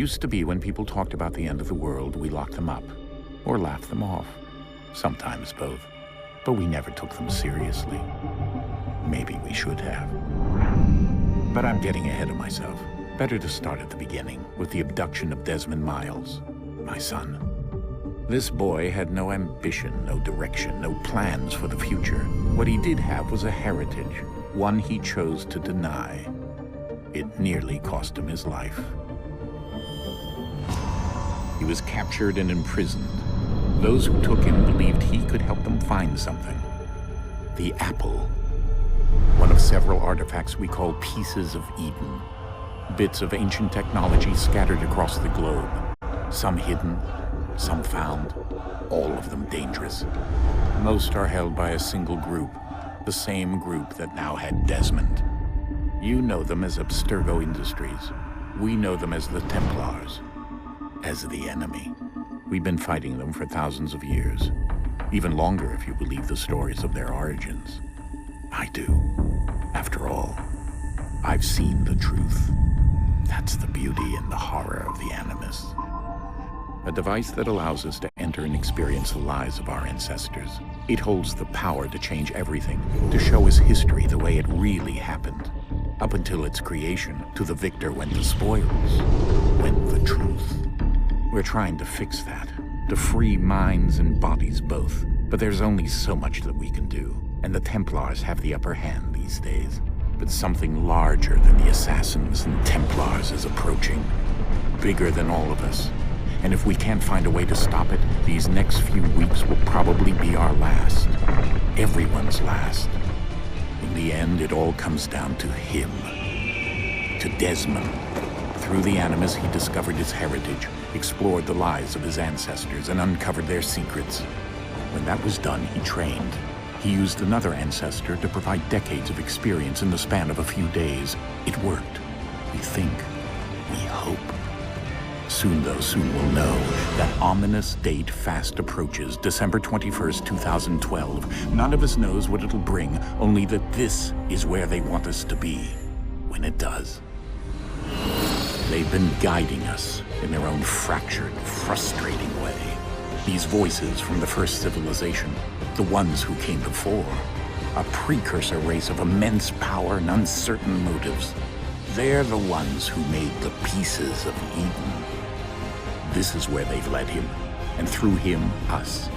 Used to be when people talked about the end of the world, we locked them up. Or laughed them off. Sometimes both. But we never took them seriously. Maybe we should have. But I'm getting ahead of myself. Better to start at the beginning, with the abduction of Desmond Miles, my son. This boy had no ambition, no direction, no plans for the future. What he did have was a heritage, one he chose to deny. It nearly cost him his life. He was captured and imprisoned. Those who took him believed he could help them find something. The apple. One of several artifacts we call pieces of Eden. Bits of ancient technology scattered across the globe. Some hidden, some found, all of them dangerous. Most are held by a single group, the same group that now had Desmond. You know them as Abstergo Industries. We know them as the Templars, as the enemy. We've been fighting them for thousands of years, even longer if you believe the stories of their origins. I do. After all, I've seen the truth. That's the beauty and the horror of the Animus. A device that allows us to enter and experience the lives of our ancestors. It holds the power to change everything, to show us history the way it really happened. Up until its creation, to the victor went the spoils, went the truth. We're trying to fix that, to free minds and bodies both. But there's only so much that we can do, and the Templars have the upper hand these days. But something larger than the Assassins and Templars is approaching, bigger than all of us. And if we can't find a way to stop it, these next few weeks will probably be our last. Everyone's last. In the end, it all comes down to him. To Desmond. Through the Animus, he discovered his heritage, explored the lives of his ancestors, and uncovered their secrets. When that was done, he trained. He used another ancestor to provide decades of experience in the span of a few days. It worked. We think. We hope. Soon we'll know. That ominous date fast approaches, December 21st, 2012. None of us knows what it'll bring, only that this is where they want us to be, when it does. They've been guiding us in their own fractured, frustrating way. These voices from the first civilization, the ones who came before, a precursor race of immense power and uncertain motives. They're the ones who made the pieces of Eden. This is where they've led him, and through him, us.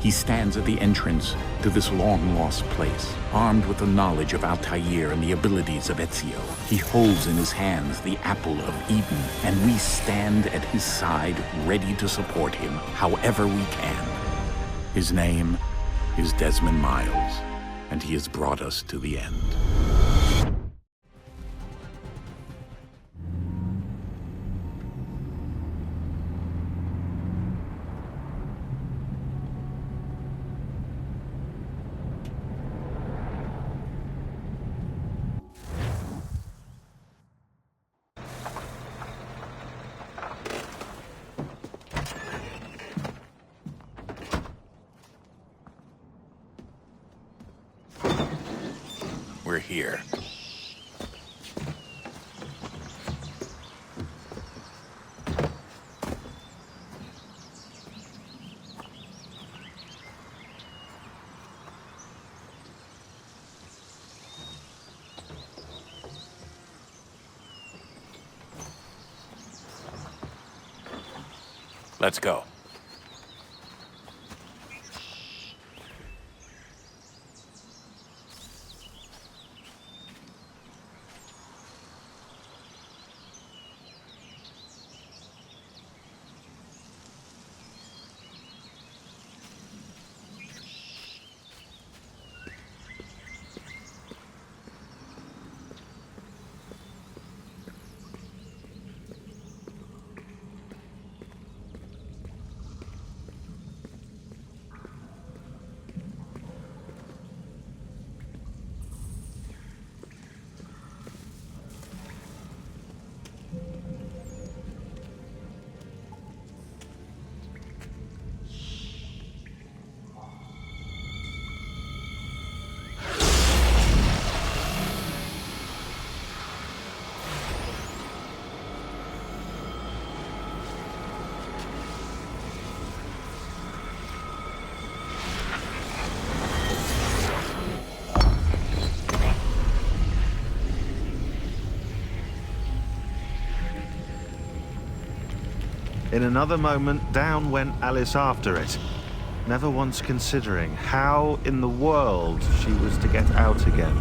He stands at the entrance to this long-lost place, armed with the knowledge of Altair and the abilities of Ezio. He holds in his hands the apple of Eden, and we stand at his side, ready to support him however we can. His name is Desmond Miles, and he has brought us to the end. We're here. Let's go. In another moment, down went Alice after it, never once considering how in the world she was to get out again.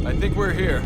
I think we're here.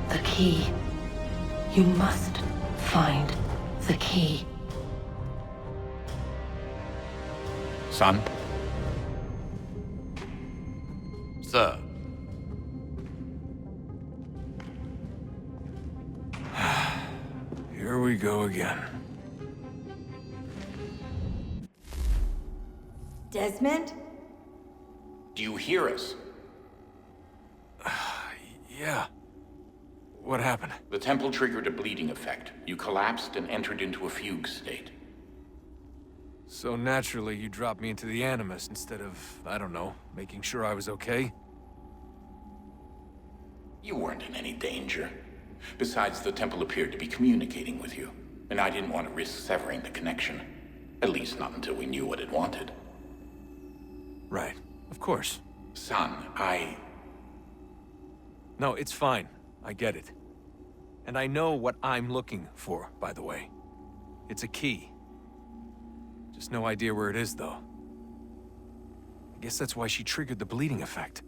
The key. You must find the key. Son? Sir. Here we go again. Desmond? Do you hear us? Yeah. What happened? The temple triggered a bleeding effect. You collapsed and entered into a fugue state. So naturally, you dropped me into the Animus instead of, I don't know, making sure I was okay? You weren't in any danger. Besides, the temple appeared to be communicating with you, and I didn't want to risk severing the connection. At least not until we knew what it wanted. Right. Of course. Son, No, it's fine. I get it. And I know what I'm looking for, by the way. It's a key. Just no idea where it is, though. I guess that's why she triggered the bleeding effect.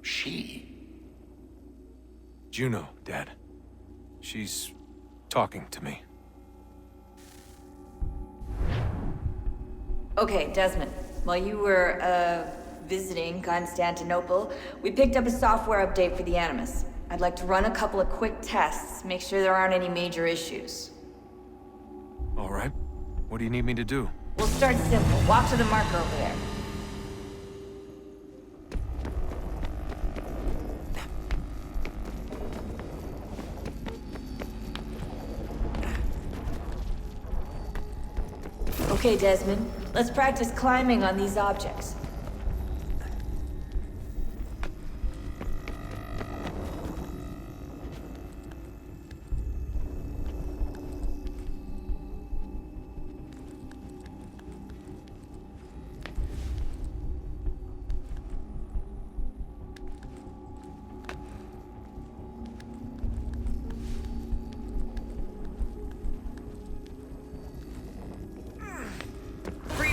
She? Juno, Dad. She's talking to me. Okay, Desmond. While you were, visiting Constantinople, we picked up a software update for the Animus. I'd like to run a couple of quick tests, make sure there aren't any major issues. All right. What do you need me to do? We'll start simple. Walk to the marker over there. Okay, Desmond. Let's practice climbing on these objects.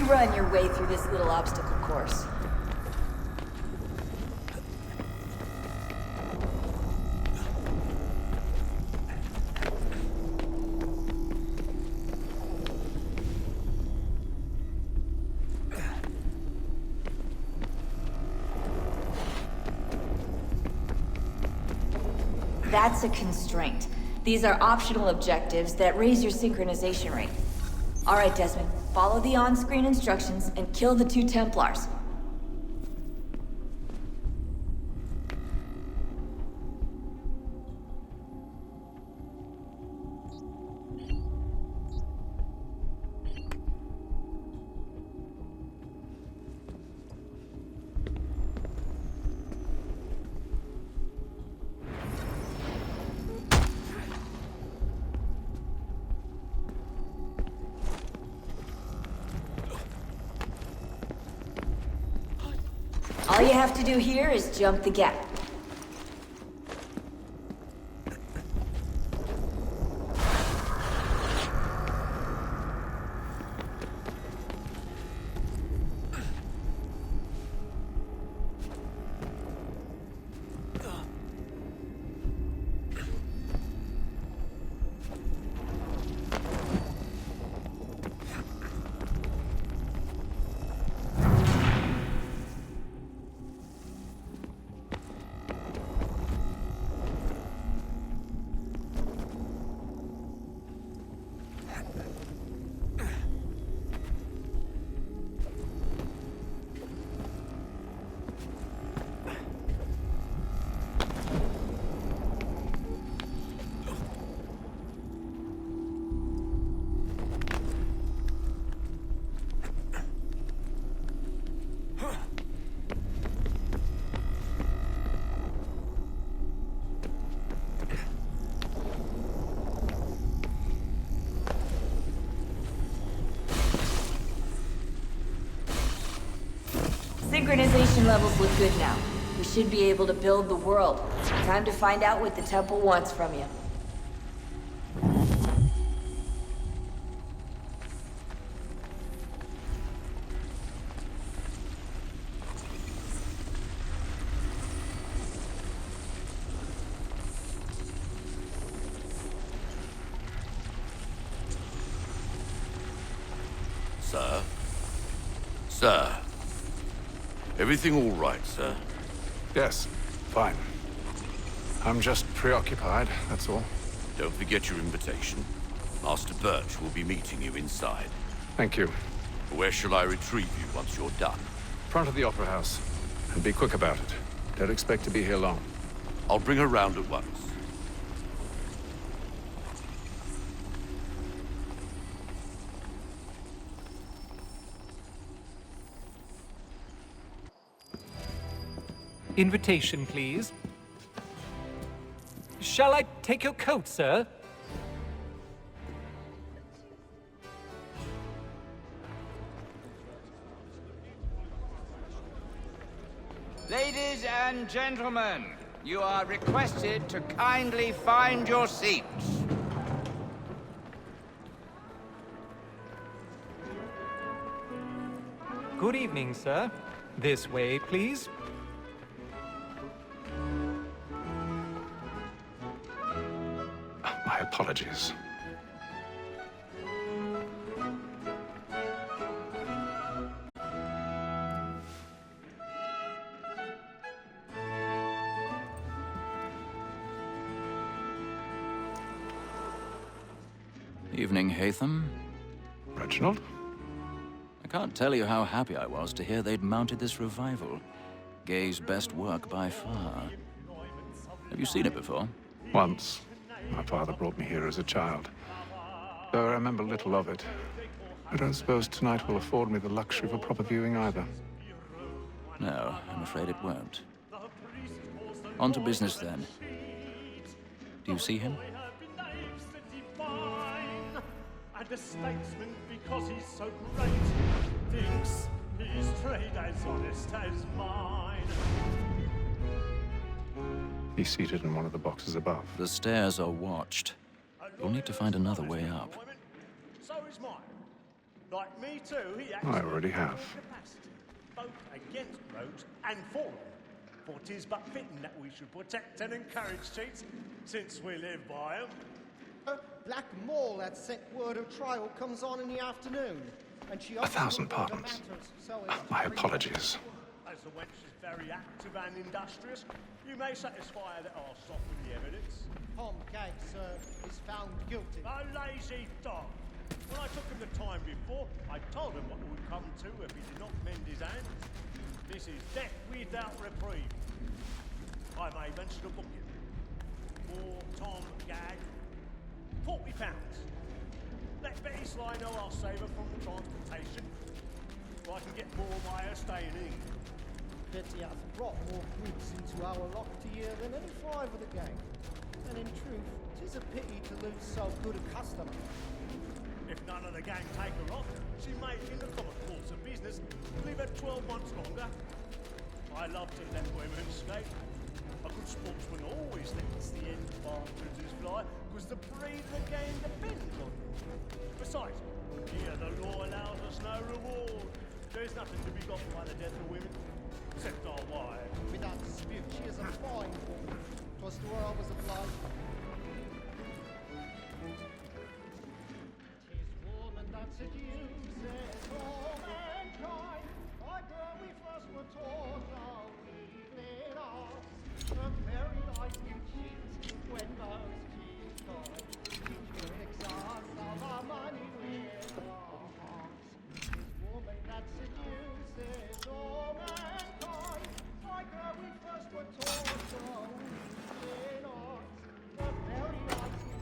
Run your way through this little obstacle course. That's a constraint. These are optional objectives that raise your synchronization rate. Alright, Desmond. Follow the on-screen instructions and kill the 2 Templars. All you have to do here is jump the gap. Synchronization levels look good now. We should be able to build the world. Time to find out what the temple wants from you. Sir? Sir? Everything all right, sir? Yes, fine. I'm just preoccupied, that's all. Don't forget your invitation. Master Birch will be meeting you inside. Thank you. Where shall I retrieve you once you're done? Front of the Opera House. And be quick about it. Don't expect to be here long. I'll bring her round at once. Invitation, please. Shall I take your coat, sir? Ladies and gentlemen, you are requested to kindly find your seats. Good evening, sir. This way, please. My apologies. Evening, Haytham. Reginald? I can't tell you how happy I was to hear they'd mounted this revival. Gay's best work by far. Have you seen it before? Once. My father brought me here as a child. Though I remember little of it. I don't suppose tonight will afford me the luxury of a proper viewing either. No, I'm afraid it won't. On to business then. Do you see him? And a statesman because he's so great thinks his trade as honest as mine. He's seated in one of the boxes above. The stairs are watched. You'll need to find another way up. So is mine. Like me too, he I already have. capacity, both against rogues and for them. For 'tis but fitting that we should protect and encourage cheats, since we live by 'em. Black Mall had sent word of trial comes on in the afternoon, and she 1,000 pardons. My apologies. As the wench is very active and industrious, you may satisfy that I'll soften the evidence. Tom Gag, sir, is found guilty. A lazy dog! When I took him the time before, I told him what it would come to if he did not mend his hand. This is death without reprieve. I may venture to book him. For Tom Gag, £40. Let Betty Sly know I'll save her from the transportation, so I can get more by her staying in. Betty hath brought more goods into our locked year than any five of the gang. And in truth, 'tis a pity to lose so good a customer. If none of the gang take her off, she may, in the common course of business, leave her 12 months longer. I love to let women escape. A good sportsman always lets the end partridges fly, because the breed of the game depends on it. Besides, here the law allows us no reward. There's nothing to be got by the death of women, except our wives. Without dispute, she is a fine woman. 'Twas to her I was obliged. 'Tis woman that seduces all mankind. Like her we first were taught our weakling arts. The very light you cheat when most cheat God. She tricks us of our money with our hearts. 'Tis woman that seduces all mankind. Like her we first were taught our weakling arts. The very light you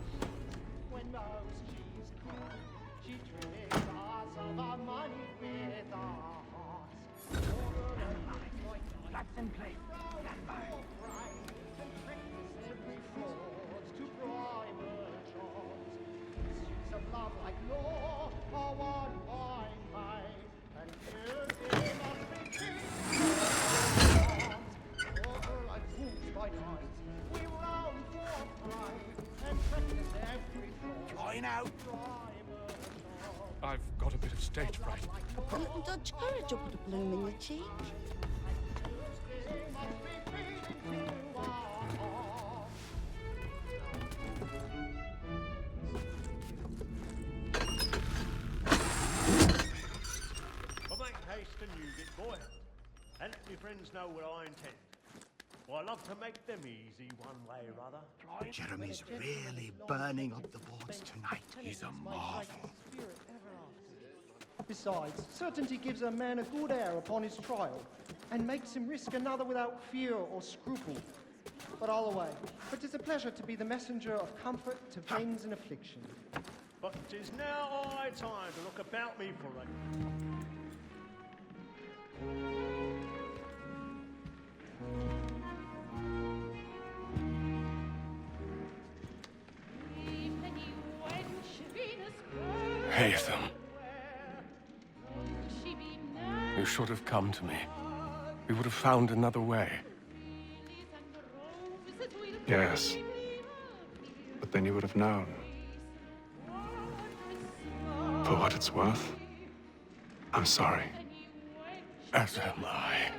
cheat when most cheats good. She tricks us of our money with our hearts. That's in place. Stand by. To private jobs. Suits of love like law are one by mine, and guilty must be killed. Over like fools by night, we round for pride and practice every thought. Join out. I've got a bit of stage fright. A little Dutch courage will put a bloom in your cheek. And use it, boy. And let your friends know what I intend. Well, I love to make them easy one way or other. Jeremy's really burning up the boards tonight. He's a marvel. Besides, certainty gives a man a good air upon his trial, and makes him risk another without fear or scruple. But all away, for 'tis a pleasure to be the messenger of comfort to friends in affliction. But 'tis now high time to look about me for a... Haytham. You should have come to me. We would have found another way. Yes. But then you would have known. For what it's worth, I'm sorry. As am I.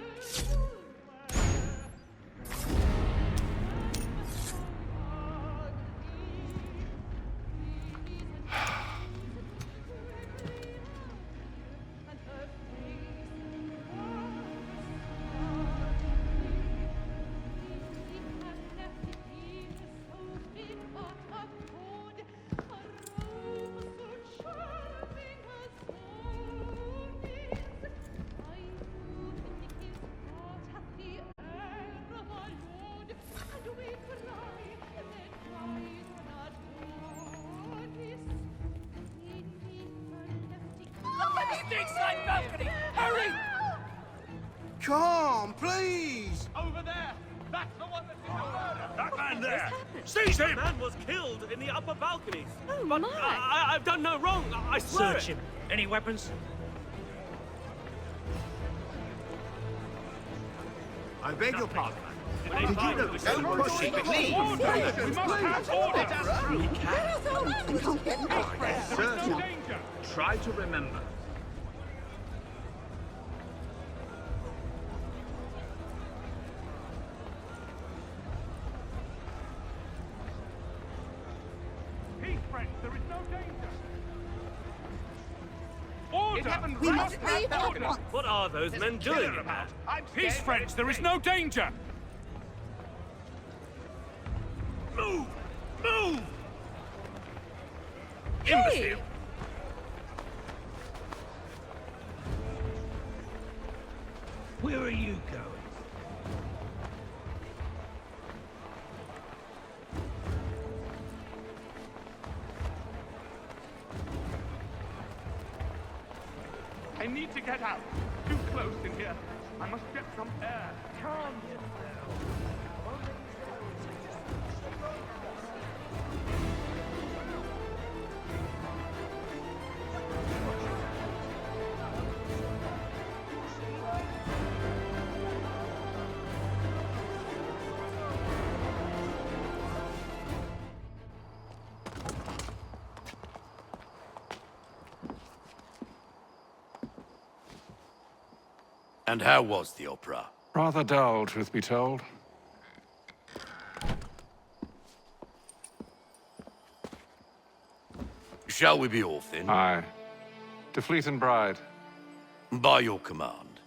Hurry! Come, please! Over there! That's the one that's in the murder! That man there! Seize him! The man was killed in the upper balconies. Oh, but my. I've done no wrong. I swear Search him. Any weapons? I beg your pardon. Did you know? Don't push it, please! We must have order! We can. Certainly. Try to remember. Peace, friends, there is no danger. happened We right must at leave that at moment. once. What are those men doing? Peace, friends. There is no danger. Move! Move! Imbecile. Where are you going? I need to get out. Too close in here. I must get some air. Calm yourself. And how was the opera? Rather dull, truth be told. Shall we be off then? Aye. To Fleet and Bride. By your command.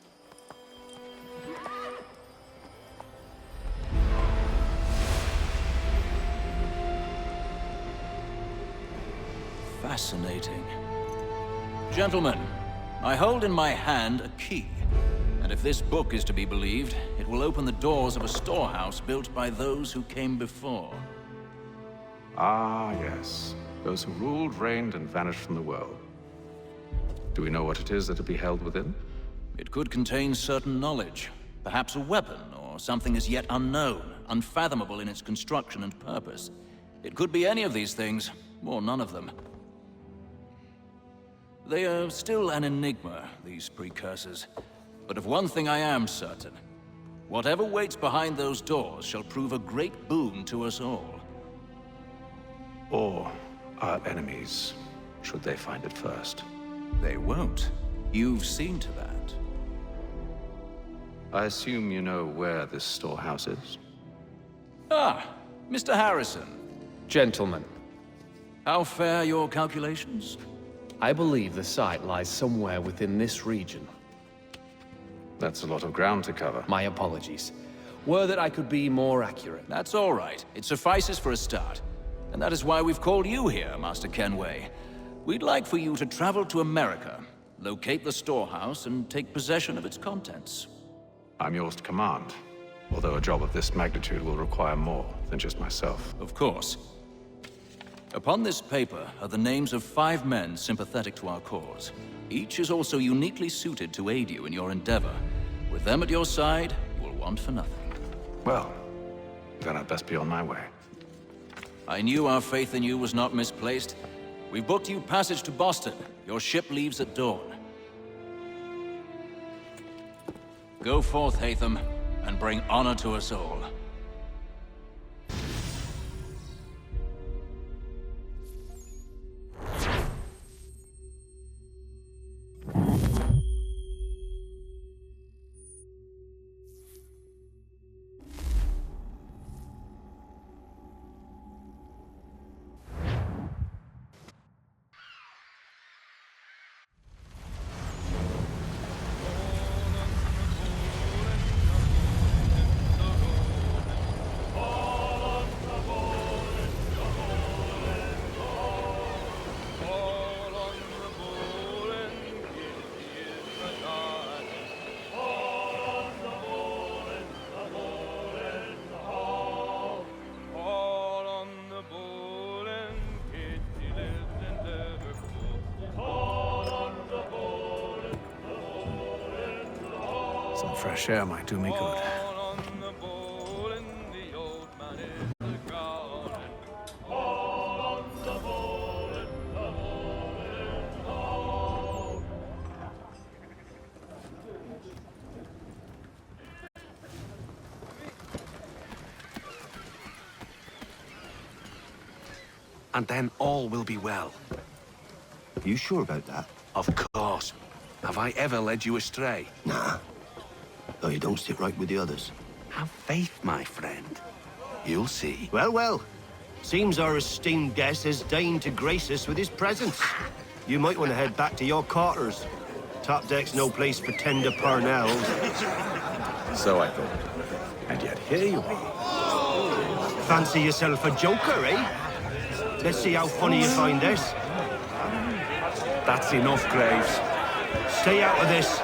Fascinating. Gentlemen, I hold in my hand a key. And if this book is to be believed, it will open the doors of a storehouse built by those who came before. Ah, yes. Those who ruled, reigned, and vanished from the world. Do we know what it is that will be held within? It could contain certain knowledge. Perhaps a weapon, or something as yet unknown, unfathomable in its construction and purpose. It could be any of these things, or none of them. They are still an enigma, these precursors. But of one thing I am certain. Whatever waits behind those doors shall prove a great boon to us all. Or our enemies, should they find it first. They won't. You've seen to that. I assume you know where this storehouse is? Ah, Mr. Harrison. Gentlemen, How fare your calculations? I believe the site lies somewhere within this region. That's a lot of ground to cover. My apologies. Were that I could be more accurate. That's all right. It suffices for a start. And that is why we've called you here, Master Kenway. We'd like for you to travel to America, locate the storehouse, and take possession of its contents. I'm yours to command, although a job of this magnitude will require more than just myself. Of course. Upon this paper are the names of 5 men sympathetic to our cause. Each is also uniquely suited to aid you in your endeavor. With them at your side, you will want for nothing. Well, then I'd best be on my way. I knew our faith in you was not misplaced. We've booked you passage to Boston. Your ship leaves at dawn. Go forth, Hatham, and bring honor to us all. Some fresh air might do me good. And then all will be well. You sure about that? Of course. Have I ever led you astray? Nah. Though you don't sit right with the others. Have faith, my friend. You'll see. Well, well. Seems our esteemed guest has deigned to grace us with his presence. You might want to head back to your quarters. Top deck's no place for tender Parnells. So I thought. And yet here you are. Fancy yourself a joker, eh? Let's see how funny you find this. That's enough, Graves. Stay out of this.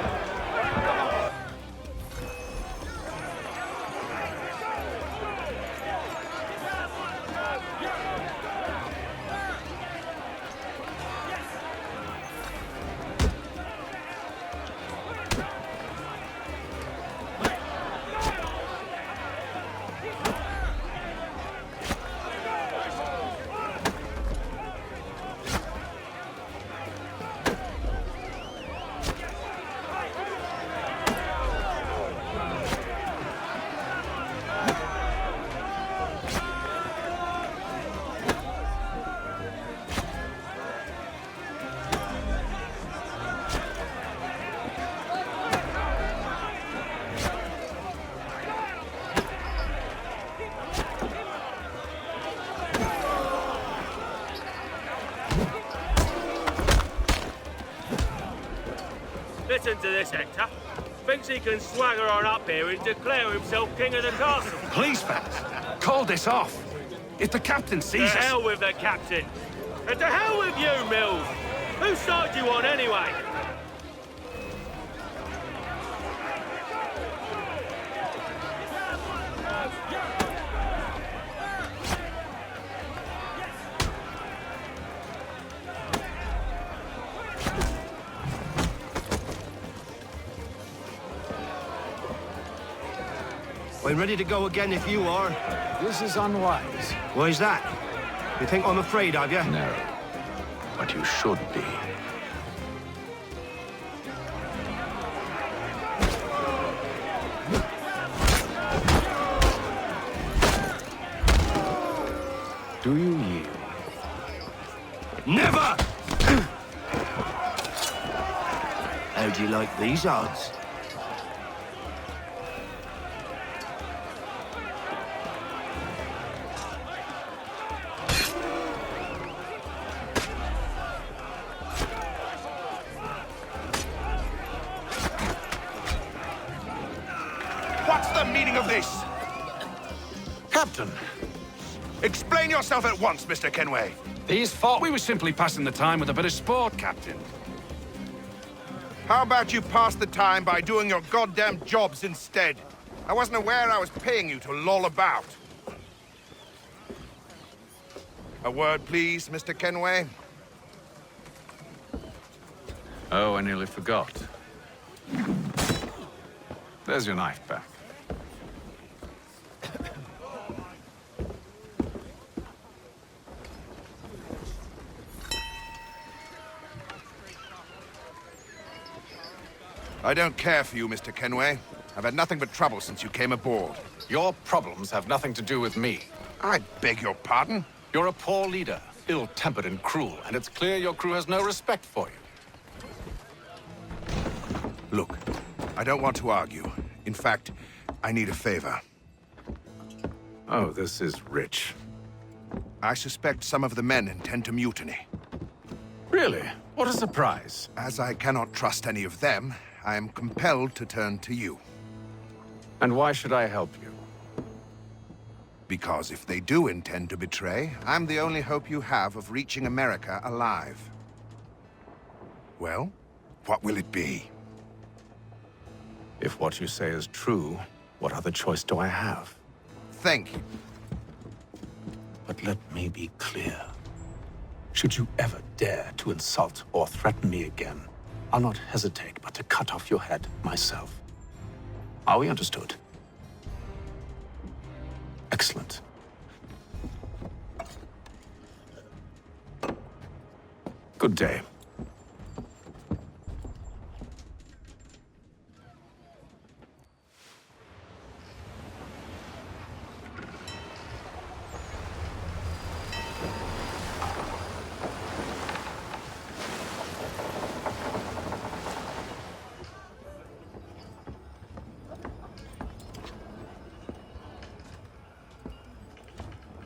Listen to this, Hector. Thinks he can swagger on up here and declare himself king of the castle. Please, fellas, call this off. If the captain sees us... To hell with the captain. And to hell with you, Mills. Whose side you on, anyway? I'm ready to go again if you are. This is unwise. Why's that? You think I'm afraid of you? No. But you should be. Do you yield? Never! How do you like these odds? What's the meaning of this? Captain! Explain yourself at once, Mr. Kenway. These thought we were simply passing the time with a bit of sport, Captain. How about you pass the time by doing your goddamn jobs instead? I wasn't aware I was paying you to loll about. A word, please, Mr. Kenway. Oh, I nearly forgot. There's your knife back. I don't care for you, Mr. Kenway. I've had nothing but trouble since you came aboard. Your problems have nothing to do with me. I beg your pardon? You're a poor leader, ill-tempered and cruel, and it's clear your crew has no respect for you. Look, I don't want to argue. In fact, I need a favor. Oh, this is rich. I suspect some of the men intend to mutiny. Really? What a surprise. As I cannot trust any of them, I am compelled to turn to you. And why should I help you? Because if they do intend to betray, I'm the only hope you have of reaching America alive. Well, what will it be? If what you say is true, what other choice do I have? Thank you. But let me be clear. Should you ever dare to insult or threaten me again, I'll not hesitate but to cut off your head myself. Are we understood? Excellent. Good day.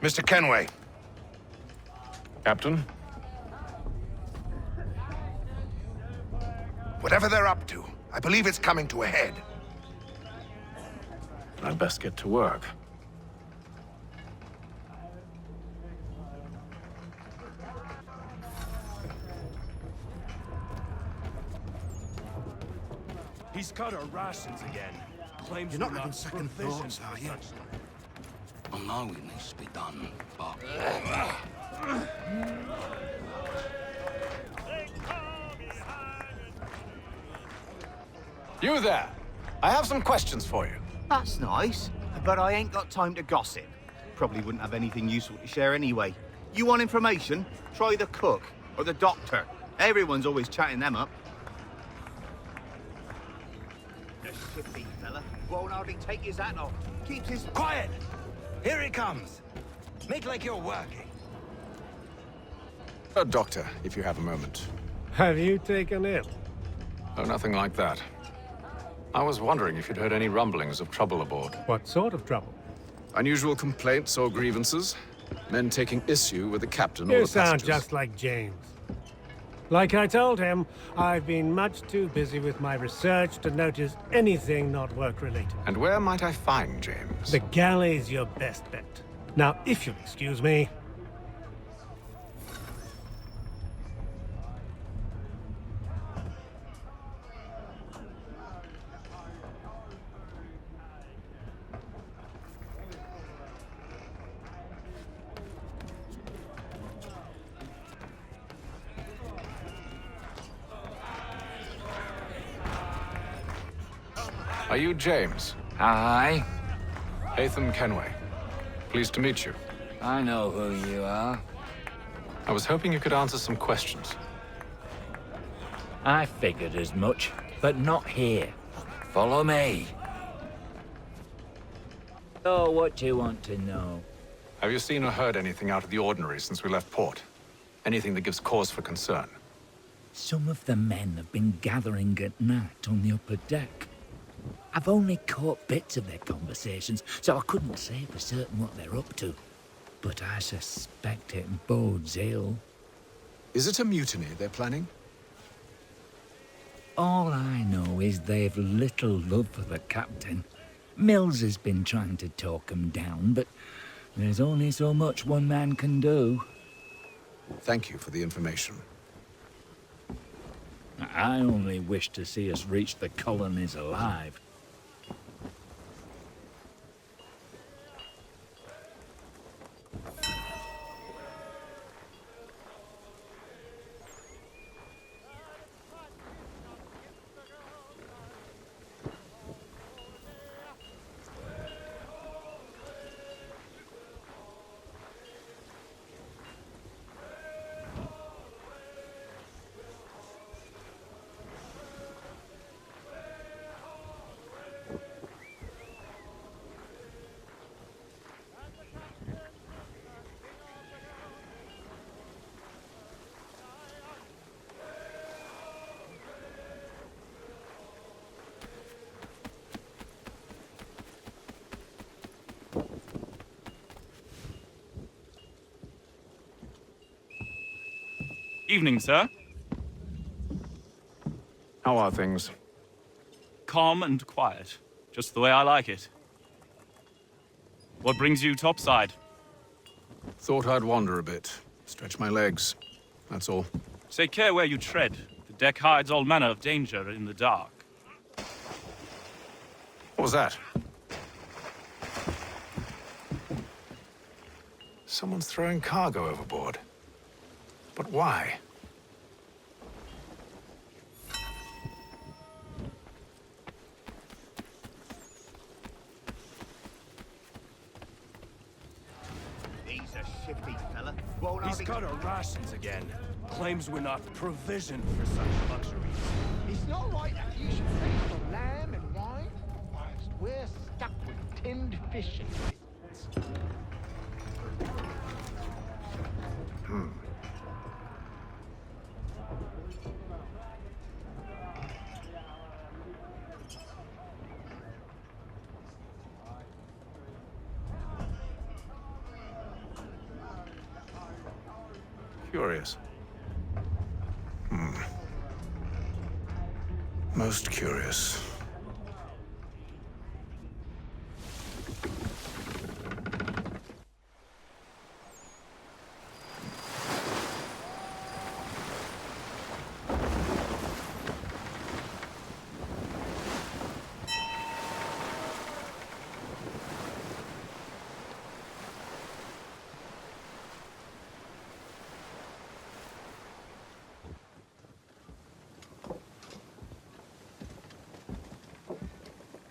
Mr. Kenway. Captain? Whatever they're up to, I believe it's coming to a head. I'd best get to work. He's cut our rations again. Claims You're not we're having second provisions thoughts, are for you? such- I know it needs to be done, but... You there! I have some questions for you. That's nice, but I ain't got time to gossip. Probably wouldn't have anything useful to share anyway. You want information? Try the cook or the doctor. Everyone's always chatting them up. The shifty fella won't hardly take his hat off. Keeps his... Quiet! Here he comes. Make like you're working. Doctor, if you have a moment. Have you taken ill? Oh, nothing like that. I was wondering if you'd heard any rumblings of trouble aboard. What sort of trouble? Unusual complaints or grievances? Men taking issue with the captain or You the sound passengers? just like James. Like I told him, I've been much too busy with my research to notice anything not work-related. And where might I find James? The galley's your best bet. Now, if you'll excuse me... Are you James? Aye. Hatham Kenway. Pleased to meet you. I know who you are. I was hoping you could answer some questions. I figured as much, but not here. Follow me. Oh, what do you want to know? Have you seen or heard anything out of the ordinary since we left port? Anything that gives cause for concern? Some of the men have been gathering at night on the upper deck. I've only caught bits of their conversations, so I couldn't say for certain what they're up to. But I suspect it bodes ill. Is it a mutiny they're planning? All I know is they've little love for the captain. Mills has been trying to talk 'em down, but there's only so much one man can do. Thank you for the information. I only wish to see us reach the colonies alive. Evening, sir. How are things? Calm and quiet. Just the way I like it. What brings you topside? Thought I'd wander a bit. Stretch my legs. That's all. Take care where you tread. The deck hides all manner of danger in the dark. What was that? Someone's throwing cargo overboard. But why? He's a shifty fella. Won't He's hardly... cut our rations again. Claims we're not provisioned for such luxuries. It's not right that you should pay for lamb and wine, whilst we're stuck with tinned fish and biscuits. Curious. Most curious.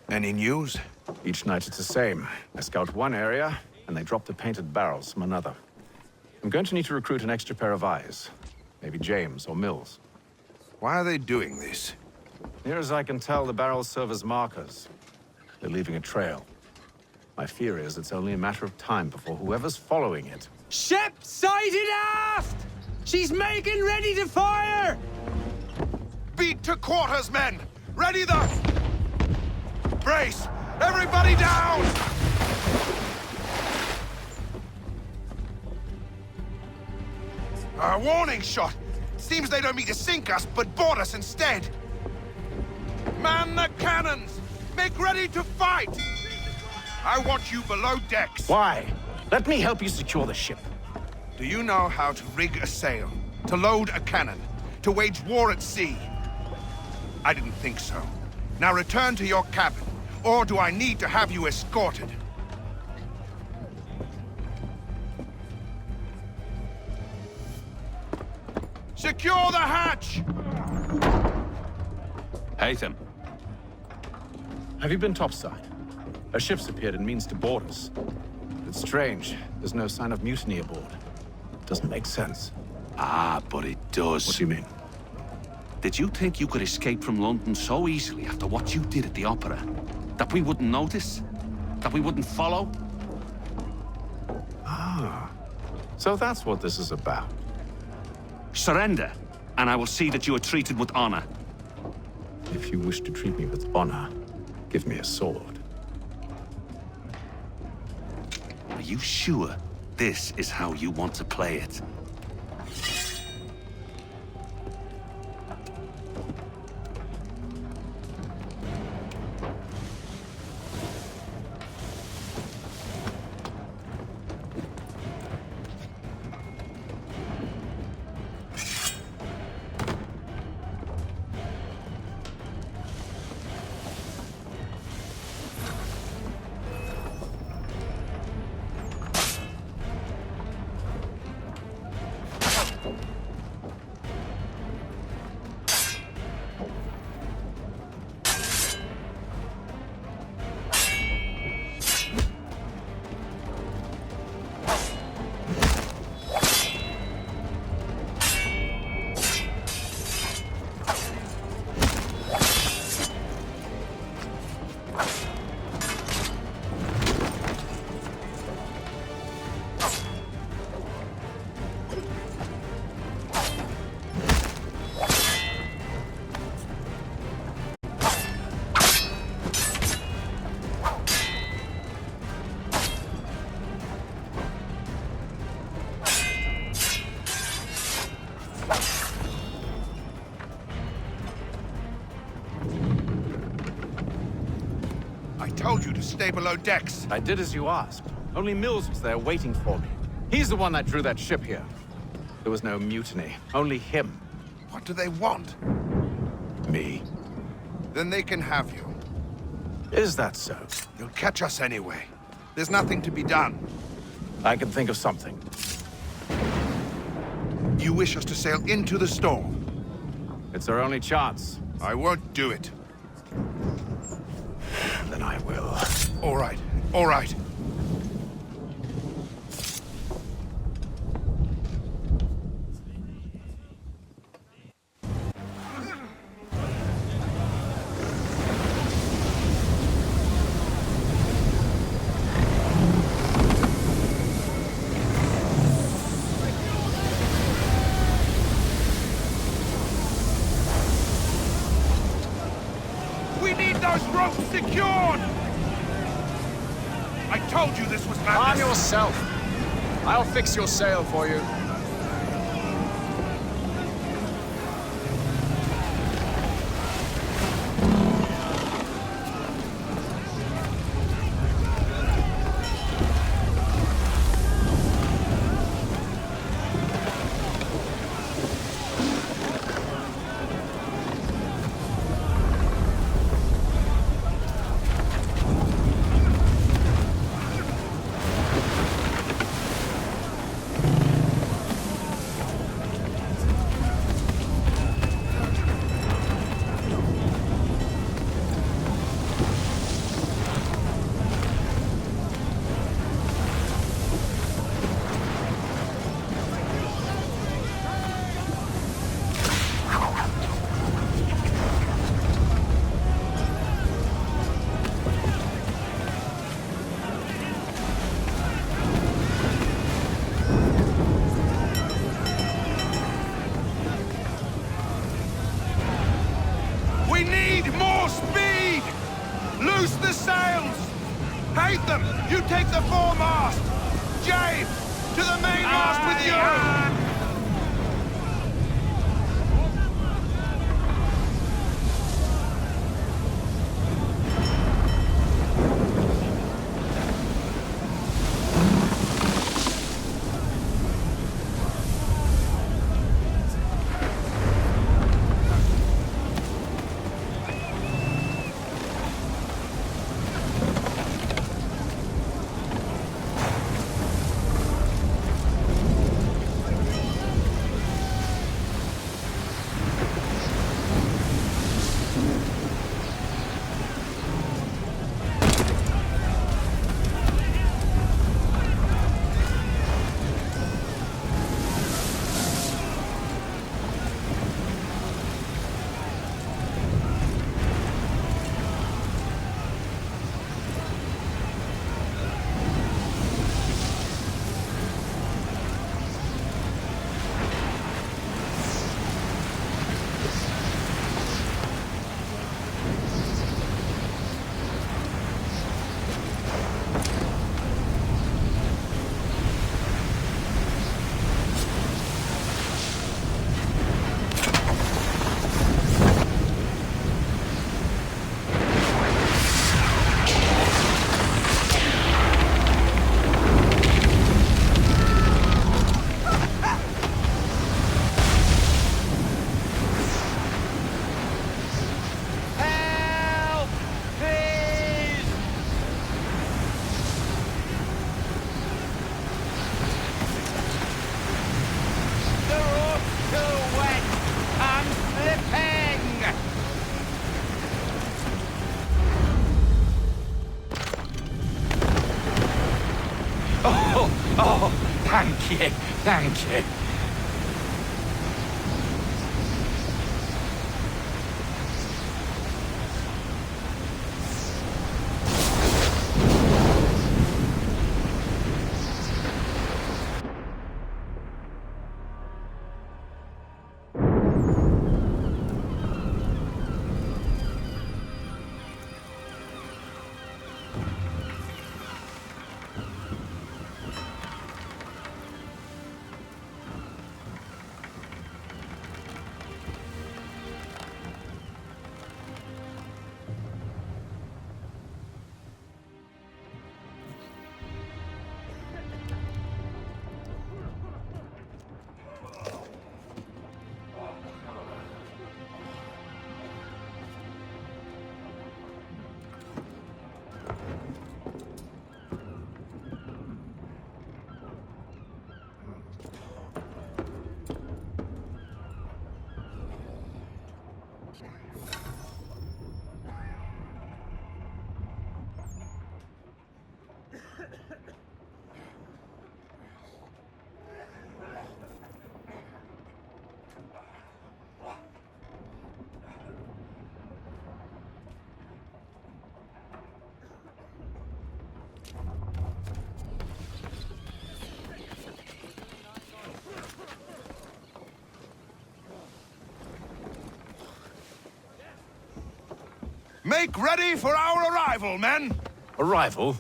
Any news? Each night it's the same. I scout one area, and they drop the painted barrels from another. I'm going to need to recruit an extra pair of eyes. Maybe James or Mills. Why are they doing this? Near as I can tell, the barrels serve as markers. They're leaving a trail. My fear is it's only a matter of time before whoever's following it. Ship sighted aft! She's making ready to fire! Beat to quarters, men! Ready the... Brace! Everybody down! A warning shot! Seems they don't mean to sink us, but board us instead! Man the cannons! Make ready to fight! I want you below decks. Why? Let me help you secure the ship. Do you know how to rig a sail? To load a cannon? To wage war at sea? I didn't think so. Now return to your cabin, or do I need to have you escorted? Secure the hatch! Haytham. Have you been topside? A ship's appeared and means to board us. It's strange. There's no sign of mutiny aboard. Doesn't make sense. Ah, but it does. What do you mean? Did you think you could escape from London so easily after what you did at the opera? That we wouldn't notice? That we wouldn't follow? Ah. So that's what this is about. Surrender, and I will see that you are treated with honor. If you wish to treat me with honor, give me a sword. Are you sure this is how you want to play it? Told you to stay below decks. I did as you asked. Only Mills was there waiting for me. He's the one that drew that ship here. There was no mutiny, only him. What do they want? Me. Then they can have you. Is that so? You'll catch us anyway. There's nothing to be done. I can think of something. You wish us to sail into the storm? It's our only chance. I won't do it. Then I will. All right, all right. We need those ropes secured! I told you this was madness! Arm yourself! I'll fix your sail for you. You take the foremast! James! To the mainmast with you! Thank you, thank you. Make ready for our arrival, men! Arrival?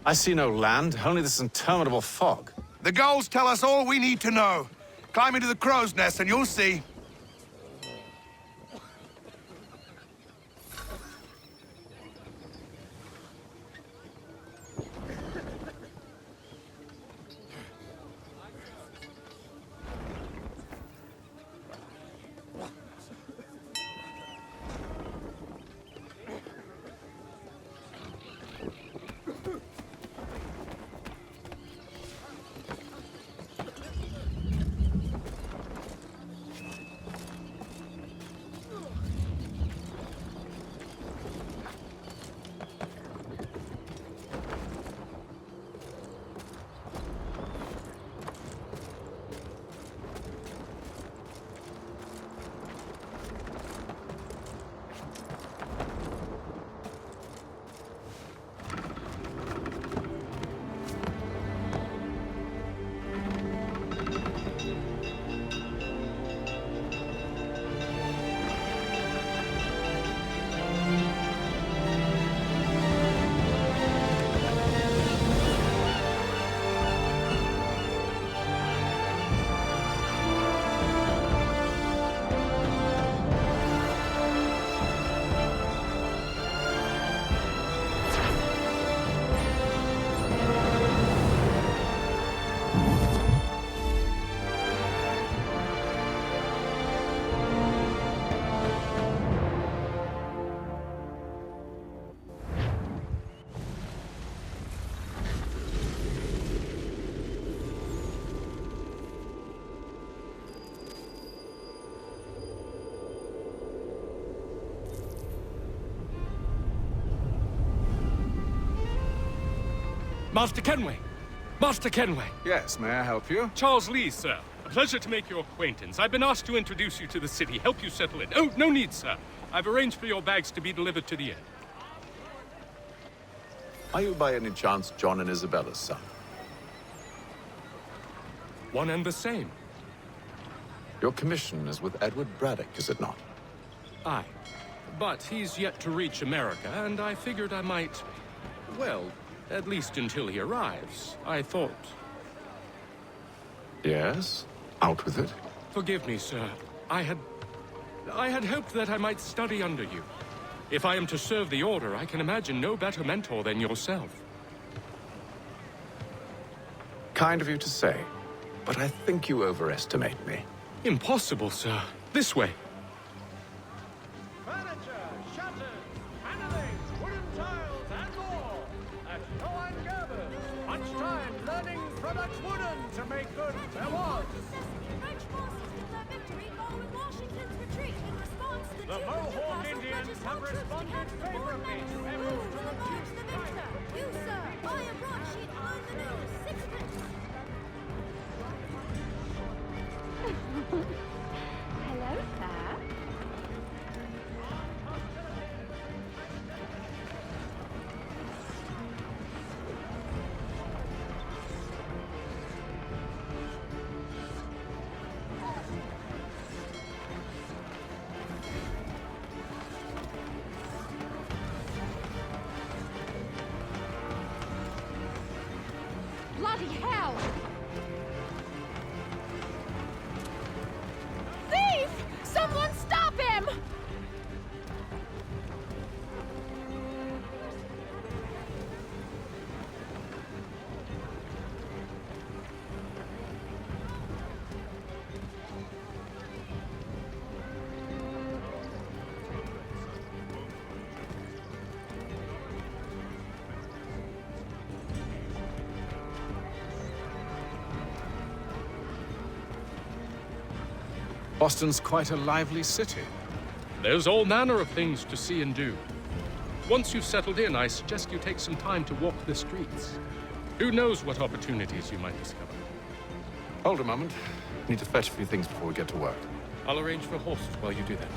I see no land, only this interminable fog. The gulls tell us all we need to know. Climb into the crow's nest and you'll see. Master Kenway! Master Kenway! Yes, may I help you? Charles Lee, sir. A pleasure to make your acquaintance. I've been asked to introduce you to the city, help you settle in. Oh, no need, sir. I've arranged for your bags to be delivered to the inn. Are you by any chance John and Isabella's son? One and the same. Your commission is with Edward Braddock, is it not? Aye. But he's yet to reach America, and I figured I might... Well, at least until he arrives, I thought. Yes? Out with it. Forgive me, sir. I had hoped that I might study under you. If I am to serve the Order, I can imagine no better mentor than yourself. Kind of you to say, but I think you overestimate me. Impossible, sir. This way. Furniture, shutters, panelling, wooden tiles, and more. At Joan Gerber's. Lunchtime learning products wooden to make good there was. The Mohawk Indians have responded favorably to efforts to reduce crime. You, sir, buy a broadsheet on the news. Sixpence. Hello, sir. Bloody hell! Thief! Someone stop him! Boston's quite a lively city. There's all manner of things to see and do. Once you've settled in, I suggest you take some time to walk the streets. Who knows what opportunities you might discover. Hold a moment. Need to fetch a few things before we get to work. I'll arrange for horses while you do that.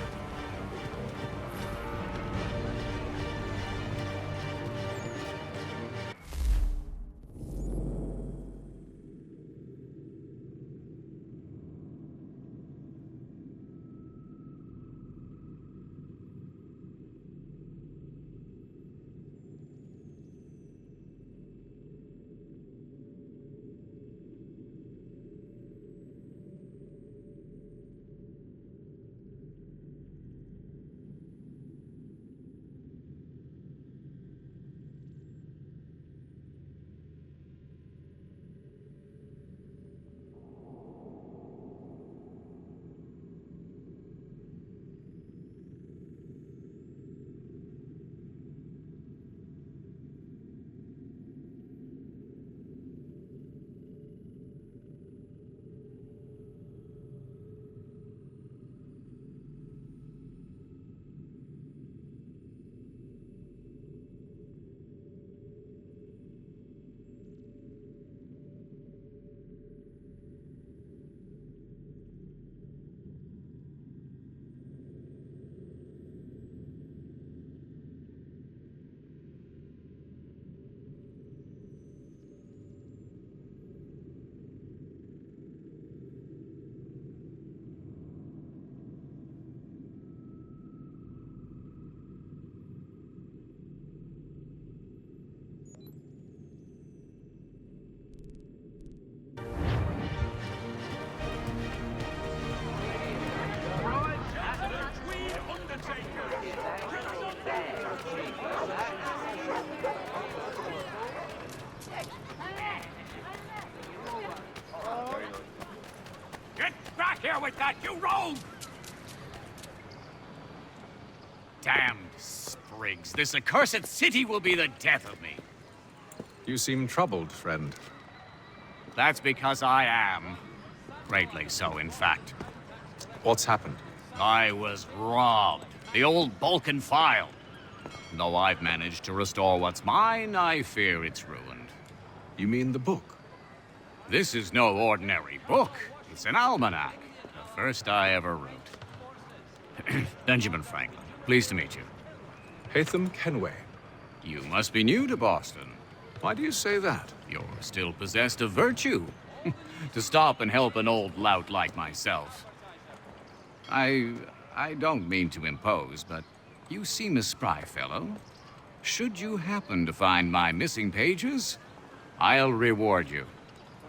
Get back here with that, you rogue! Damned sprigs. This accursed city will be the death of me. You seem troubled, friend. That's because I am. Greatly so, in fact. What's happened? I was robbed. The old Balkan file. Though I've managed to restore what's mine, I fear it's ruined. You mean the book? This is no ordinary book. It's an almanac. The first I ever wrote. Benjamin Franklin, pleased to meet you. Haytham Kenway. You must be new to Boston. Why do you say that? You're still possessed of virtue. To stop and help an old lout like myself. I don't mean to impose, but you seem a spry fellow. Should you happen to find my missing pages, I'll reward you.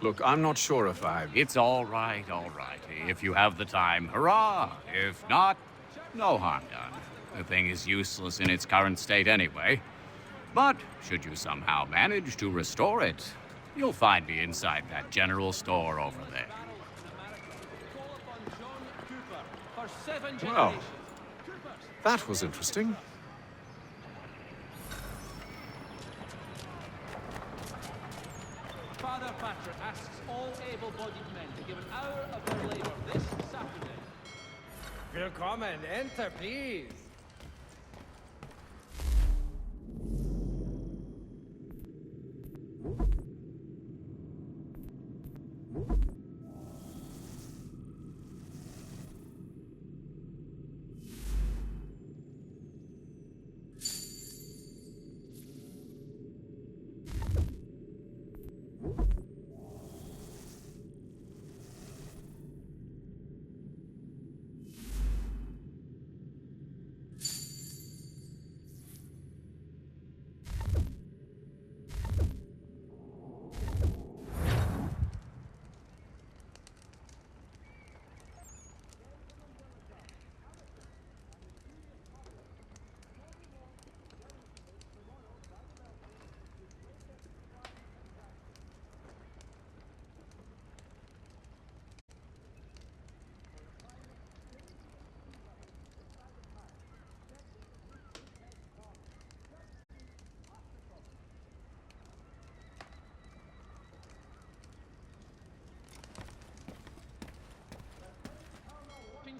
Look, I'm not sure if It's all right, all right. If you have the time, hurrah! If not, no harm done. The thing is useless in its current state anyway. But should you somehow manage to restore it, you'll find me inside that general store over there. Well, that was interesting. Father Patrick asks all able-bodied men to give an hour of their labor this Saturday. Willkommen, enter, please.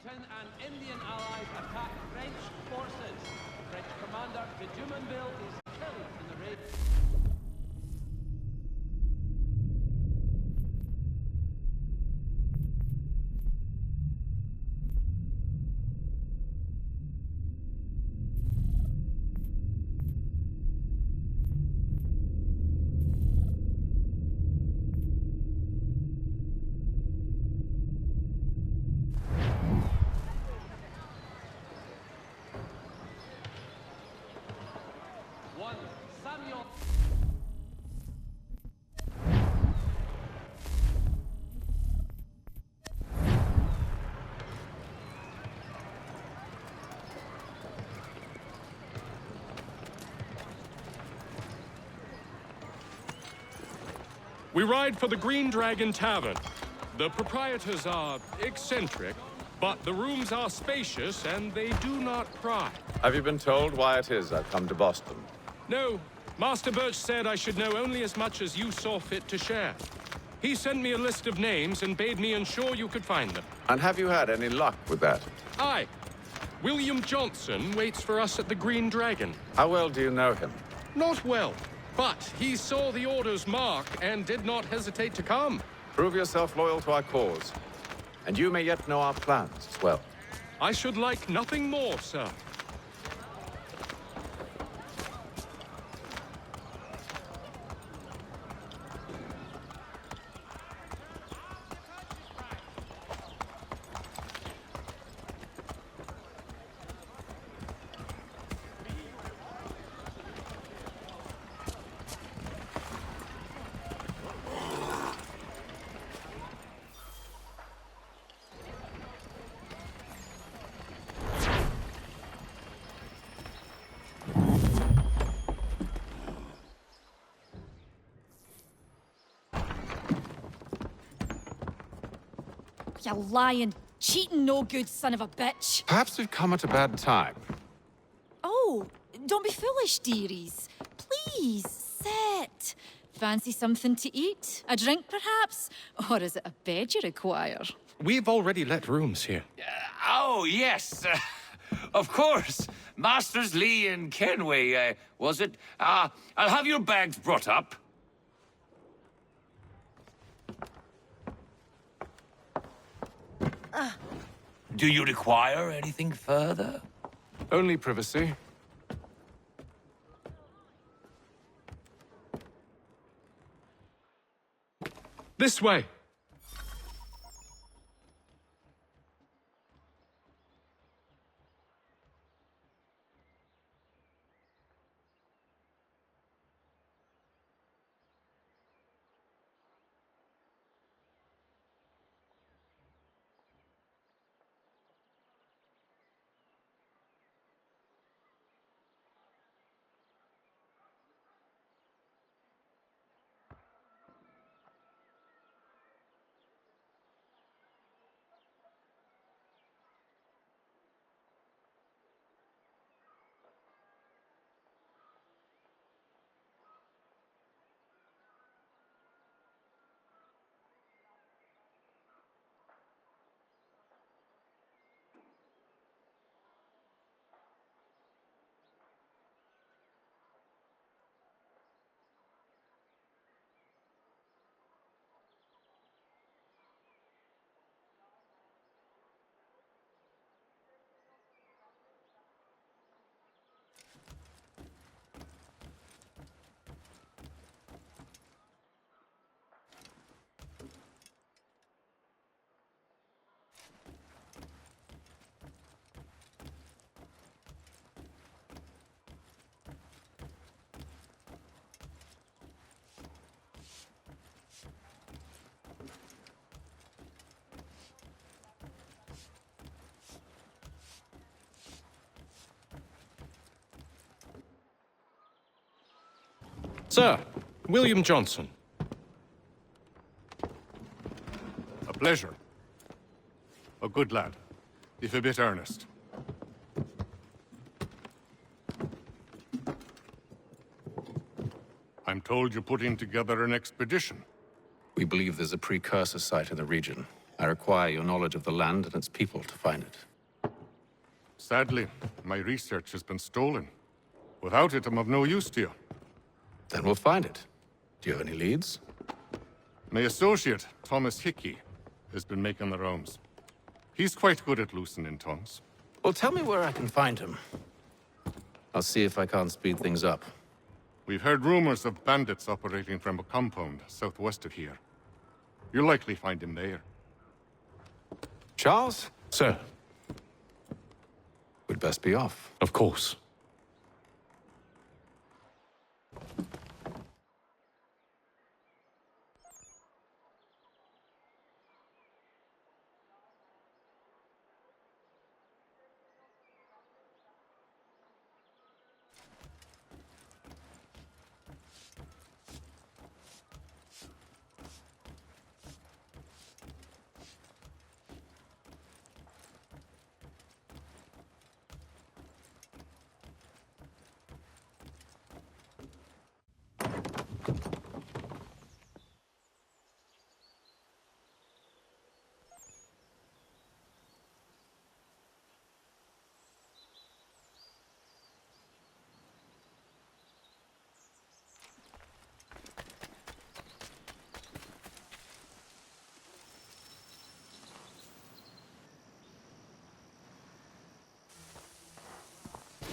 And Indian allies attack French forces. French commander de Jumonville is killed in the raid. Samuel. We ride for the Green Dragon Tavern. The proprietors are eccentric, but the rooms are spacious and they do not pry. Have you been told why it is I've come to Boston? No, Master Birch said I should know only as much as you saw fit to share. He sent me a list of names and bade me ensure you could find them. And have you had any luck with that? Aye. William Johnson waits for us at the Green Dragon. How well do you know him? Not well, but he saw the order's mark and did not hesitate to come. Prove yourself loyal to our cause, and you may yet know our plans as well. I should like nothing more, sir. You lying, cheating, no good son of a bitch. Perhaps we've come at a bad time. Oh, don't be foolish, dearies. Please, sit. Fancy something to eat? A drink, perhaps? Or is it a bed you require? We've already let rooms here. Oh, yes. Of course. Masters Lee and Kenway, was it? I'll have your bags brought up. Do you require anything further? Only privacy. This way! Sir, William Johnson. A pleasure. A good lad, if a bit earnest. I'm told you're putting together an expedition. We believe there's a precursor site in the region. I require your knowledge of the land and its people to find it. Sadly, my research has been stolen. Without it, I'm of no use to you. Then we'll find it. Do you have any leads? My associate, Thomas Hickey, has been making the rounds. He's quite good at loosening tongues. Well, tell me where I can find him. I'll see if I can't speed things up. We've heard rumors of bandits operating from a compound southwest of here. You'll likely find him there. Charles? Sir. We'd best be off. Of course.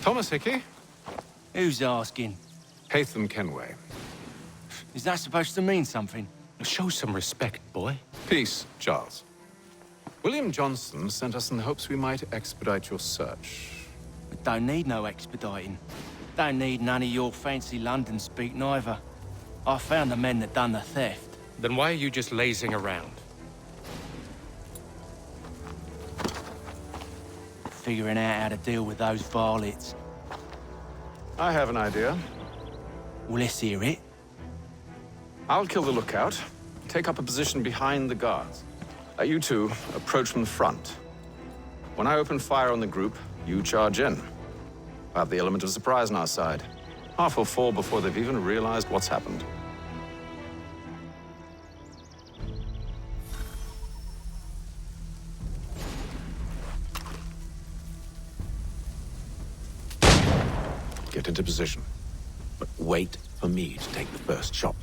Thomas Hickey? Who's asking? Haytham Kenway. Is that supposed to mean something? Show some respect, boy. Peace, Charles. William Johnson sent us in the hopes we might expedite your search. We don't need no expediting. Don't need none of your fancy London speak neither. I found the men that done the theft. Then why are you just lazing around? Figuring out how to deal with those varlets. I have an idea. Well, let's hear it. I'll kill the lookout, take up a position behind the guards. You two approach from the front. When I open fire on the group, you charge in. I have the element of surprise on our side. Half will fall before they've even realized what's happened. Get into position, but wait for me to take the first shot.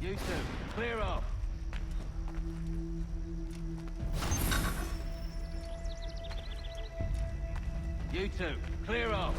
You two, clear off. You two, clear off.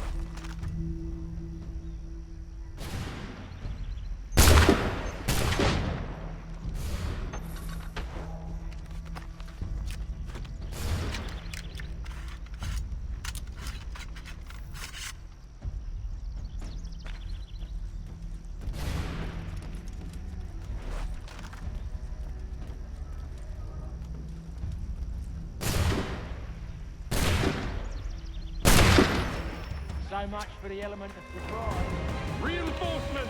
So much for the element of surprise. Reinforcement!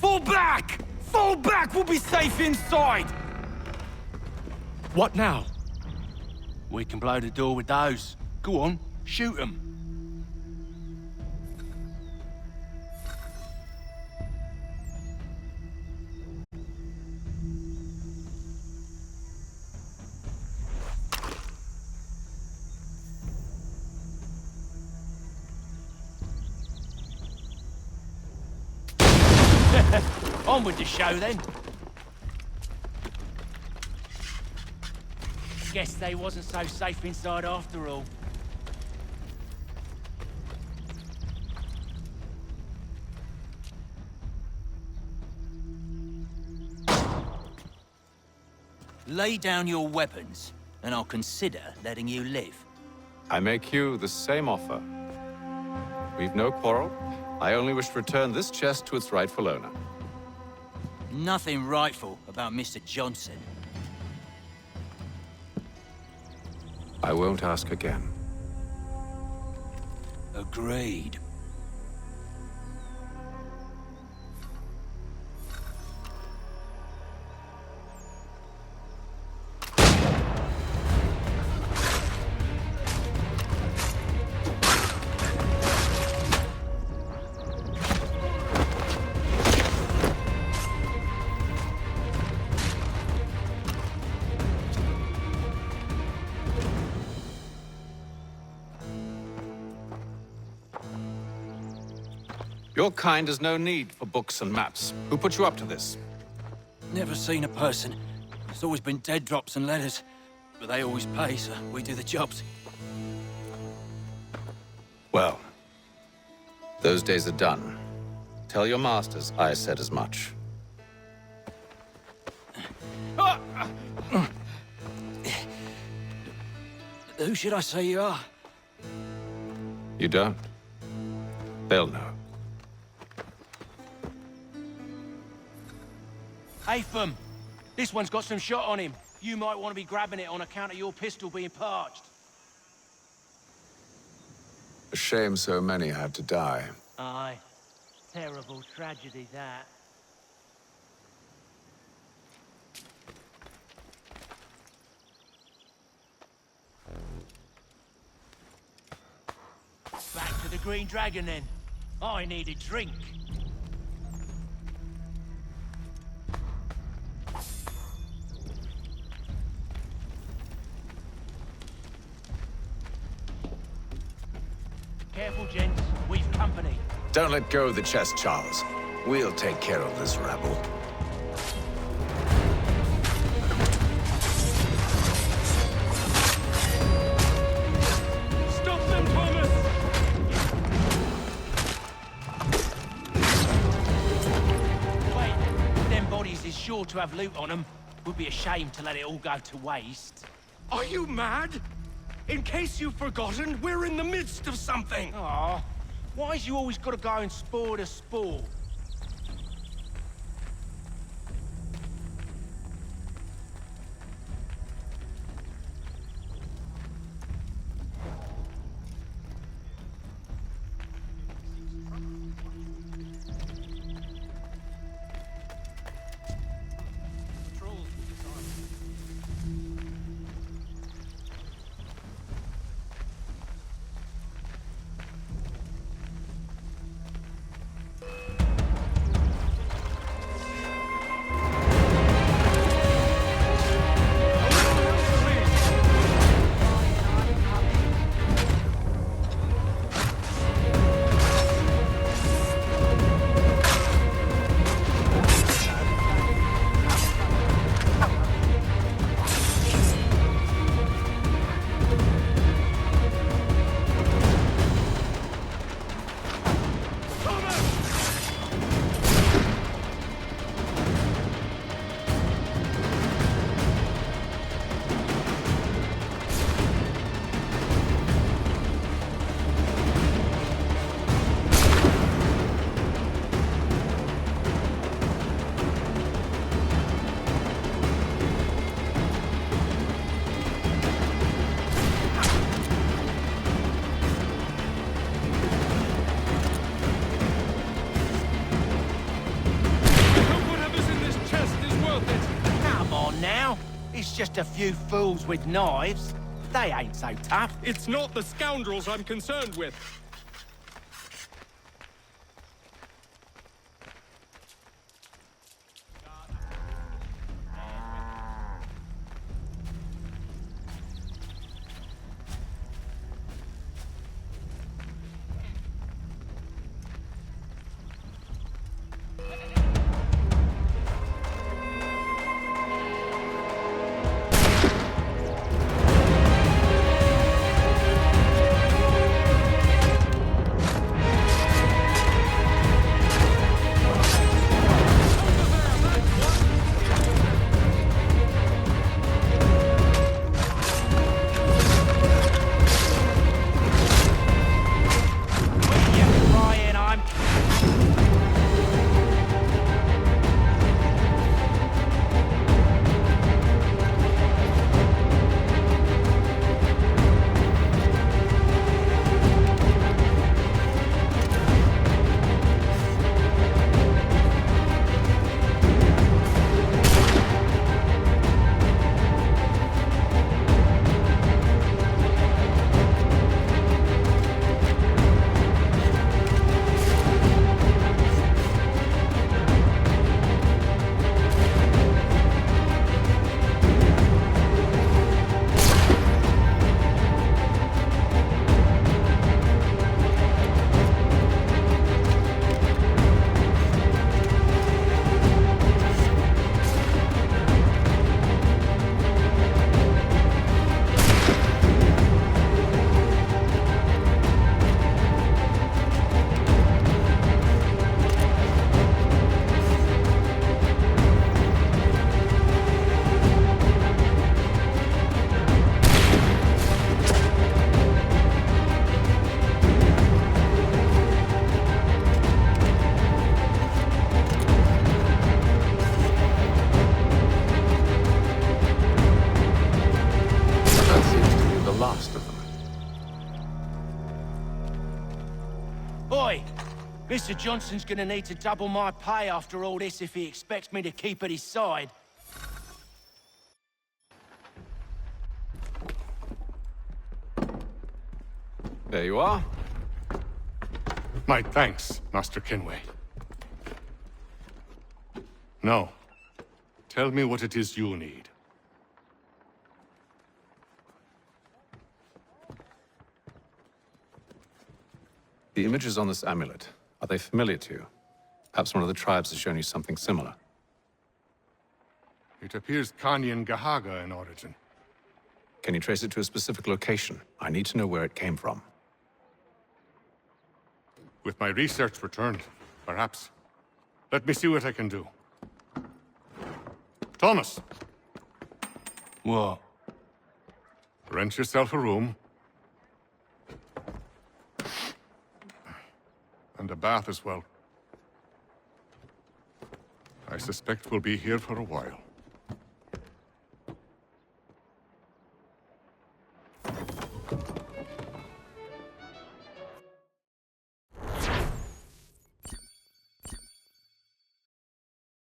Fall back! Fall back! We'll be safe inside! What now? We can blow the door with those. Go on, shoot them. On with the show, then. Guess they wasn't so safe inside after all. Lay down your weapons, and I'll consider letting you live. I make you the same offer. We've no quarrel. I only wish to return this chest to its rightful owner. Nothing rightful about Mr. Johnson. I won't ask again. Agreed. Your kind has no need for books and maps. Who put you up to this? Never seen a person. There's always been dead drops and letters. But they always pay, so we do the jobs. Well, those days are done. Tell your masters I said as much. Who should I say you are? You don't? They'll know. Atham! This one's got some shot on him. You might want to be grabbing it on account of your pistol being parched. A shame so many had to die. Aye. Terrible tragedy, that. Back to the Green Dragon, then. I need a drink. Careful, gents. We've company. Don't let go of the chest, Charles. We'll take care of this rabble. Stop them, Thomas! Wait, them bodies is sure to have loot on them. Would be a shame to let it all go to waste. Are you mad? In case you've forgotten, we're in the midst of something! Aw, why's you always gotta go and spoil the sport? It's just a few fools with knives. They ain't so tough. It's not the scoundrels I'm concerned with. Oi! Mr. Johnson's gonna need to double my pay after all this if he expects me to keep at his side. There you are. My thanks, Master Kenway. Now, tell me what it is you need. The images on this amulet, are they familiar to you? Perhaps one of the tribes has shown you something similar. It appears Kanyan Gahaga in origin. Can you trace it to a specific location? I need to know where it came from. With my research returned, perhaps. Let me see what I can do. Thomas, What? Rent yourself a room. And a bath as well. I suspect we'll be here for a while.